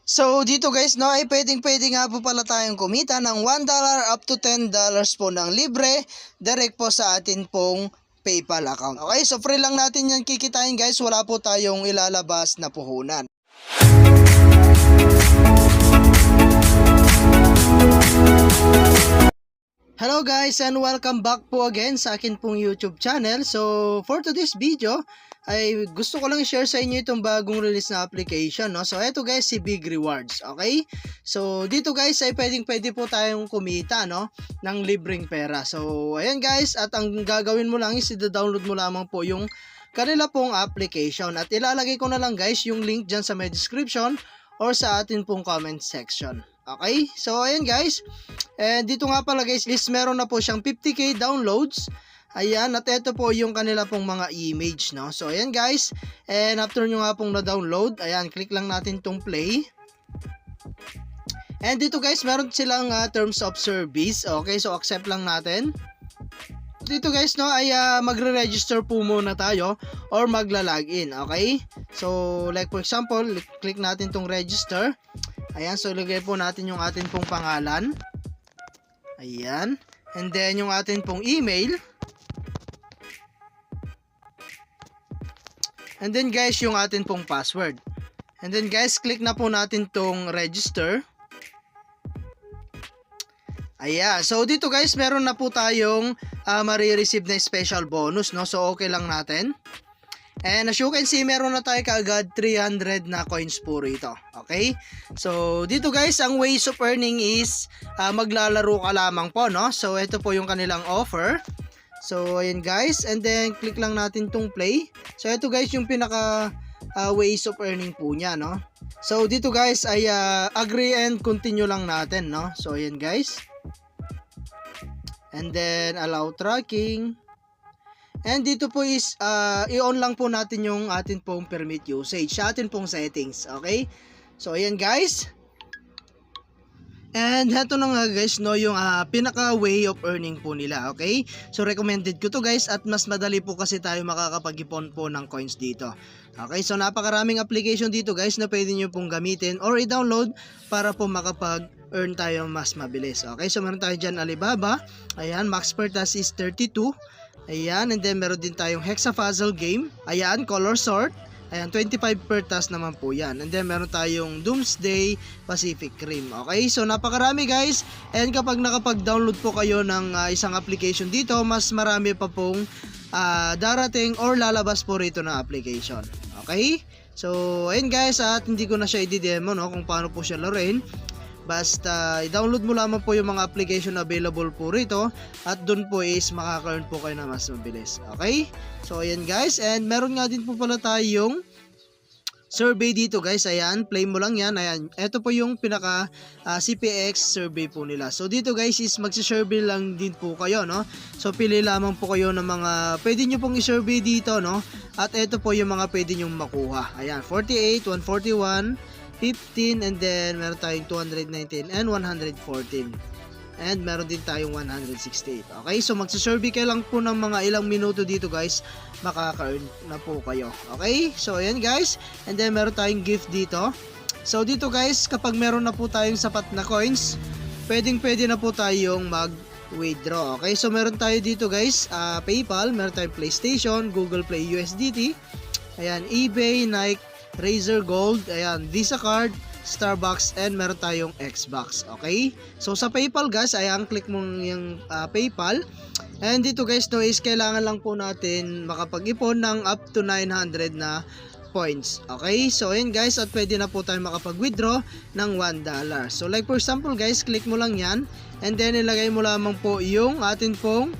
So dito guys no ay pwedeng nga po pala tayong kumita ng $1 up to $10 po ng libre direct po sa atin pong PayPal account. Okay, so free lang natin yan kikitain guys, wala po tayong ilalabas na puhunan. Hello guys and welcome back po again sa akin pong YouTube channel. So for today's video ay gusto ko lang i-share sa inyo itong bagong release na application, no? So eto guys, si Big Rewards, okay? So dito guys ay pwede po tayong kumita, no, ng libreng pera. So ayan guys, at ang gagawin mo lang is i-download mo lamang po yung kanila pong application at ilalagay ko na lang guys yung link dyan sa my description or sa atin pong comment section. Okay, so ayan guys, and dito nga pala guys is meron na po siyang 50k downloads. Ayan, at ito po yung kanila pong mga image, no. So ayan guys, and after nyo nga pong na-download, ayan, click lang natin tong play. And dito guys, meron silang terms of service. Okay, so accept lang natin. Dito guys no ay magre-register po muna tayo or magla-login, okay? So like for example, click natin tong register. Ayan, so lagay po natin yung atin pong pangalan. Ayan, and then yung atin pong email. And then guys, yung atin pong password. And then guys, click na po natin tong register. Ayan, so dito guys, meron na po tayong marireceive na special bonus, no? So okay lang natin. And as you can see, meron na tayo kaagad 300 na coins po rito. Okay? So dito guys, ang ways of earning is maglalaro ka lamang po, no? So ito po yung kanilang offer. So ayan guys, and then click lang natin tong play. So ito guys yung pinaka ways of earning po niya, no? So dito guys ay agree and continue lang natin, no? So ayan guys. And then allow tracking. And dito po is i-on lang po natin yung atin pong permit usage sa atin pong settings, okay? So ayan guys. And heto na nga guys no yung pinaka way of earning po nila, okay? So recommended ko to guys at mas madali po kasi tayo makakapag-ipon po ng coins dito. Okay, so napakaraming application dito guys na pwede nyo pong gamitin or i-download para po makapag-earn tayo mas mabilis. Okay, so meron tayo dyan Alibaba. Ayan, max per task is 32. Ayan, and then meron din tayong Hexa Puzzle Game. Ayan, Color Sort. Ayan, 25 per task naman po yan. And then meron tayong Doomsday Pacific Rim. Okay, so napakarami guys. And kapag nakapag-download po kayo ng isang application dito, mas marami pa pong darating or lalabas po rito na application. Okay, so ayun guys, at hindi ko na siya i-demo, no, kung paano po siya laruin. Basta i-download mo lamang po yung mga application na available po rito at doon po is makaka-earn po kayo na mas mabilis. Okay? So ayan guys, and meron nga din po pala tayong survey dito guys. Ayan, play mo lang yan. Ayan, ito po yung pinaka CPX survey po nila. So dito guys is magsi-survey lang din po kayo, no? So pili lamang po kayo ng mga pwede nyo pong i-survey dito, no? At ito po yung mga pwede nyong makuha. Ayan, 48, 141, 15, and then meron tayong 219 and 114. And meron din tayong 168. Okay, so magsasurvey kayo lang po ng mga ilang minuto dito guys, makaka-earn na po kayo. Okay, so ayan guys, and then meron tayong gift dito. So dito guys, kapag meron na po tayong sapat na coins, pwede na po tayong mag-withdraw. Okay, so meron tayo dito guys, PayPal, meron tayong PlayStation, Google Play USDT, ayan, eBay, Nike, Razer Gold, ayan, Visa card, Starbucks, and meron tayong Xbox. Okay, so sa PayPal guys, ayan, click mo yung PayPal. And dito guys no is kailangan lang po natin makapag-ipon ng up to 900 na points. Okay, so ayan guys, at pwede na po tayo makapag-withdraw ng $1. So like for example guys, click mo lang yan, and then ilagay mo lamang po yung atin pong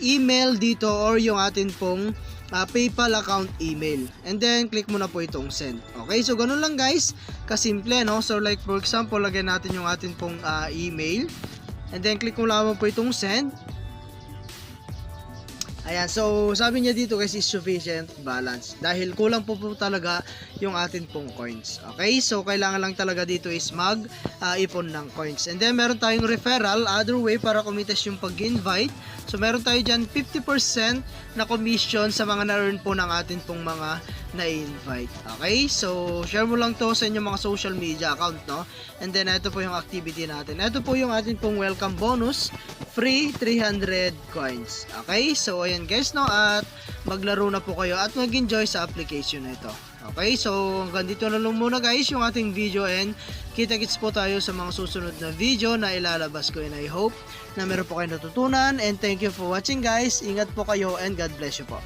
email dito or yung atin pong PayPal account email, and then click mo na po itong send. Okay, so ganun lang guys, kasimple, no? So like for example, lagyan natin yung atin pong email, and then click mo lamang po itong send. Ayan, so sabi niya dito guys is sufficient balance, dahil kulang po talaga yung atin pong coins. Okay, so kailangan lang talaga dito is ipon ng coins. And then meron tayong referral, other way para kumitas yung pag-invite. So meron tayo dyan 50% na commission sa mga na-earn po ng atin pong mga na-invite. Okay, so share mo lang to sa inyong mga social media account, no? And then ito po yung activity natin. Ito po yung atin pong welcome bonus, free 300 coins. Okay, so ayan guys, no, at maglaro na po kayo at mag-enjoy sa application na ito. Okay, so hanggang dito na lang muna guys yung ating video, and kita-kits po tayo sa mga susunod na video na ilalabas ko, and I hope na meron po kayo natutunan, and thank you for watching guys. Ingat po kayo and God bless you po.